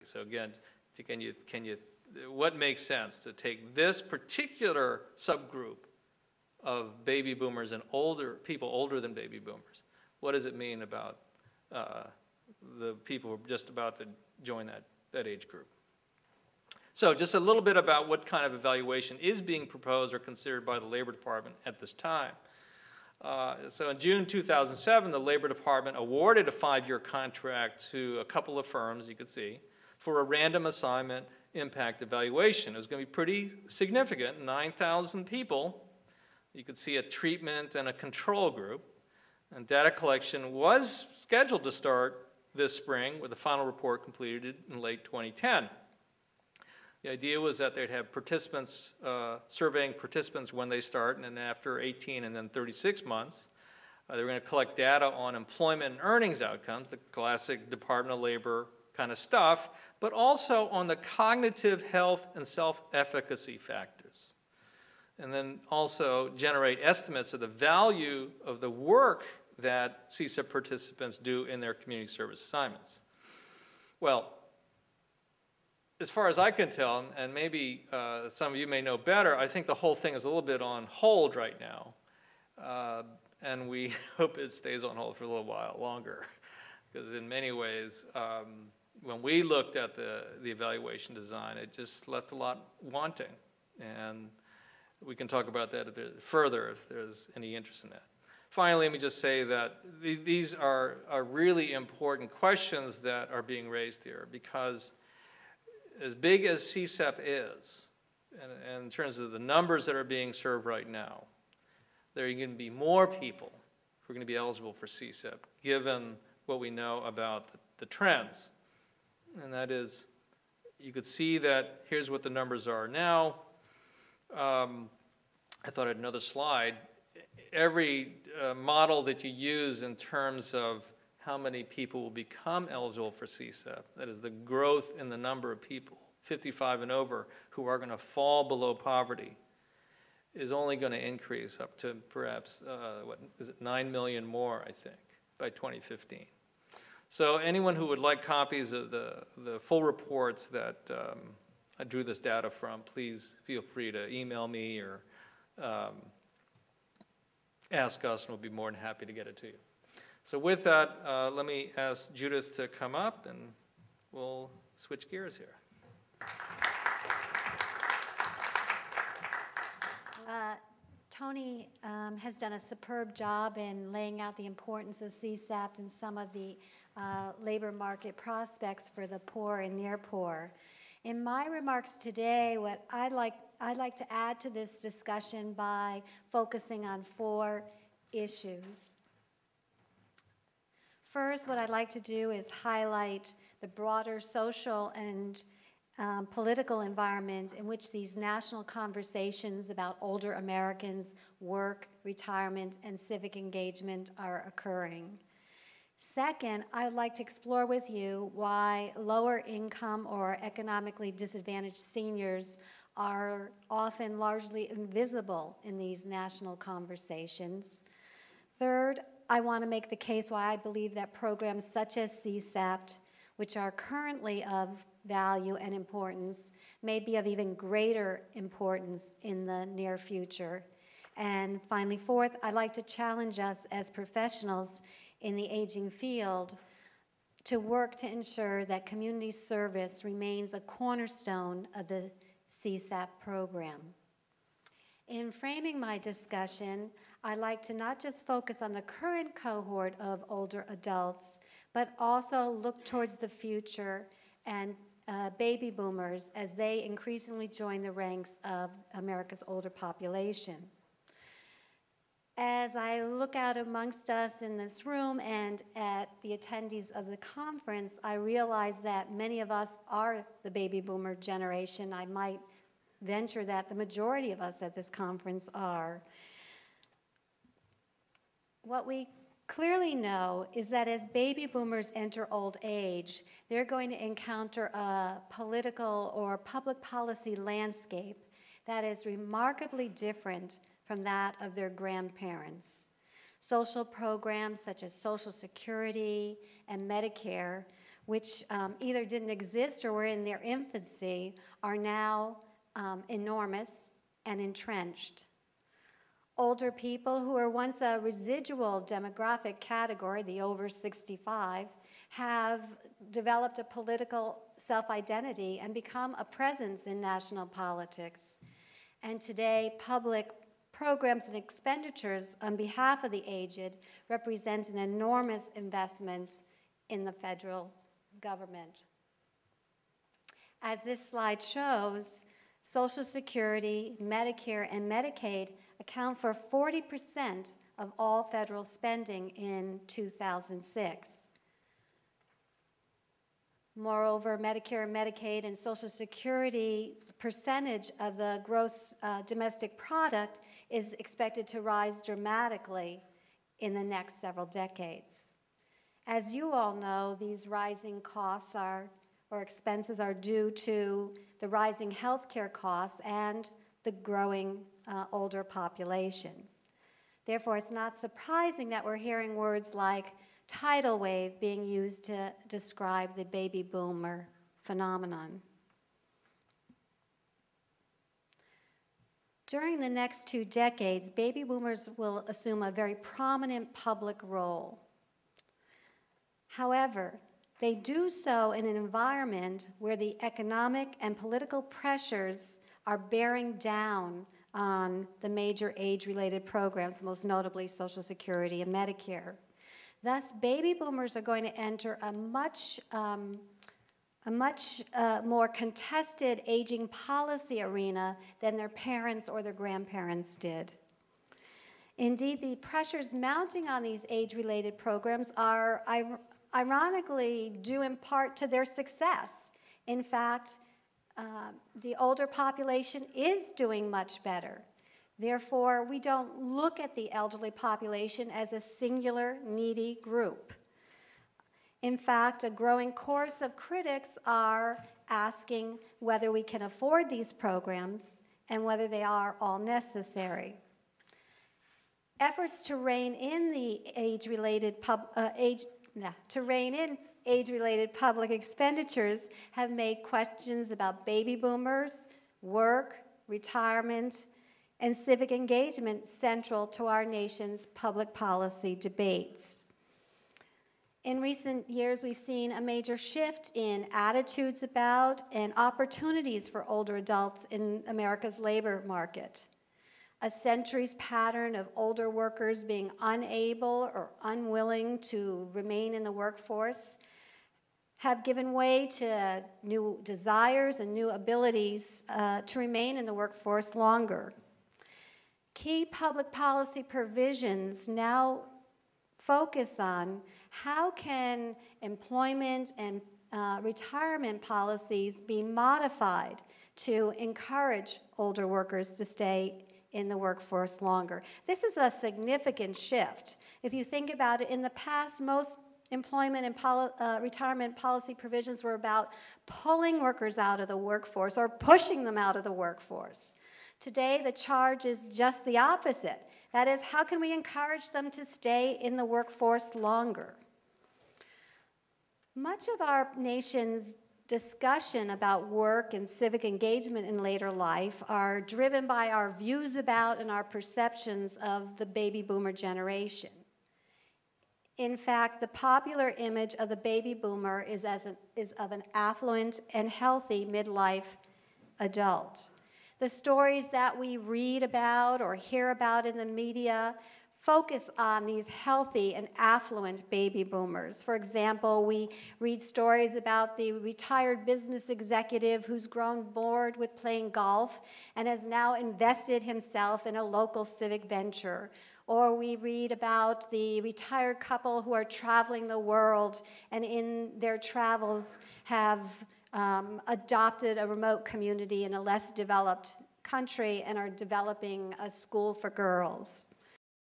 So again, what makes sense to take this particular subgroup of baby boomers and people older than baby boomers? What does it mean about the people who are just about to join that age group? So just a little bit about what kind of evaluation is being proposed or considered by the Labor Department at this time. So in June 2007, the Labor Department awarded a 5-year contract to a couple of firms, you could see, for a random assignment impact evaluation. It was going to be pretty significant, 9,000 people. You could see a treatment and a control group. And data collection was scheduled to start this spring, with the final report completed in late 2010. The idea was that they'd have participants, surveying participants when they start, and then after 18 and then 36 months, they were going to collect data on employment and earnings outcomes, the classic Department of Labor kind of stuff, but also on the cognitive health and self-efficacy factors. And then also generate estimates of the value of the work that CSEP participants do in their community service assignments. Well, as far as I can tell, and maybe some of you may know better, I think the whole thing is a little bit on hold right now. And we hope it stays on hold for a little while longer. Because in many ways, when we looked at the evaluation design, it just left a lot wanting. And we can talk about that further if there's any interest in that. Finally, let me just say that these are really important questions that are being raised here, because as big as CSEP is, and in terms of the numbers that are being served right now, there are going to be more people who are going to be eligible for CSEP, given what we know about the trends. And that is, you could see that here's what the numbers are now. I thought I had another slide. Every model that you use in terms of how many people will become eligible for CSEP, that is the growth in the number of people, 55 and over, who are going to fall below poverty, is only going to increase up to perhaps, 9 million more, I think, by 2015. So anyone who would like copies of the full reports that I drew this data from, please feel free to email me or ask us, and we'll be more than happy to get it to you. So with that, let me ask Judith to come up, and we'll switch gears here. Tony has done a superb job in laying out the importance of CSAP and some of the labor market prospects for the poor and near poor. In my remarks today, what I'd like to add to this discussion by focusing on 4 issues. First, what I'd like to do is highlight the broader social and political environment in which these national conversations about older Americans' work, retirement, and civic engagement are occurring. Second, I'd like to explore with you why lower income or economically disadvantaged seniors are often largely invisible in these national conversations. Third, I want to make the case why I believe that programs such as CSAP, which are currently of value and importance, may be of even greater importance in the near future. And finally, fourth, I'd like to challenge us as professionals in the aging field to work to ensure that community service remains a cornerstone of the CSAP program. In framing my discussion, I'd like to not just focus on the current cohort of older adults, but also look towards the future and baby boomers as they increasingly join the ranks of America's older population. As I look out amongst us in this room and at the attendees of the conference, I realize that many of us are the baby boomer generation. I might venture that the majority of us at this conference are. What we clearly know is that as baby boomers enter old age, they're going to encounter a political or public policy landscape that is remarkably different from that of their grandparents. Social programs such as Social Security and Medicare which either didn't exist or were in their infancy, are now enormous and entrenched. Older people, who were once a residual demographic category, the over 65, have developed a political self-identity and become a presence in national politics. And today, public programs and expenditures on behalf of the aged represent an enormous investment in the federal government. As this slide shows, Social Security, Medicare, and Medicaid account for 40% of all federal spending in 2006. Moreover, Medicare, Medicaid, and Social Security's percentage of the gross domestic product is expected to rise dramatically in the next several decades. As you all know, these rising costs or expenses are due to the rising healthcare costs and the growing older population. Therefore, it's not surprising that we're hearing words like tidal wave being used to describe the baby boomer phenomenon. During the next 2 decades, baby boomers will assume a very prominent public role. However, they do so in an environment where the economic and political pressures are bearing down on the major age-related programs, most notably Social Security and Medicare. Thus, baby boomers are going to enter a much more contested aging policy arena than their parents or their grandparents did. Indeed, the pressures mounting on these age-related programs are ironically due in part to their success. In fact, the older population is doing much better. Therefore, we don't look at the elderly population as a singular, needy group. In fact, a growing chorus of critics are asking whether we can afford these programs and whether they are all necessary. Efforts to rein in the age-related public expenditures have made questions about baby boomers, work, retirement, and civic engagement central to our nation's public policy debates. In recent years, we've seen a major shift in attitudes about and opportunities for older adults in America's labor market. A century's pattern of older workers being unable or unwilling to remain in the workforce have given way to new desires and new abilities to remain in the workforce longer. Key public policy provisions now focus on how can employment and retirement policies be modified to encourage older workers to stay in the workforce longer. This is a significant shift. If you think about it, in the past, most employment and retirement policy provisions were about pulling workers out of the workforce or pushing them out of the workforce. Today, the charge is just the opposite. That is, how can we encourage them to stay in the workforce longer? Much of our nation's discussion about work and civic engagement in later life are driven by our views about and our perceptions of the baby boomer generation. In fact, the popular image of the baby boomer is of an affluent and healthy midlife adult. The stories that we read about or hear about in the media focus on these healthy and affluent baby boomers. For example, we read stories about the retired business executive who's grown bored with playing golf and has now invested himself in a local civic venture. Or we read about the retired couple who are traveling the world and in their travels have adopted a remote community in a less developed country and are developing a school for girls.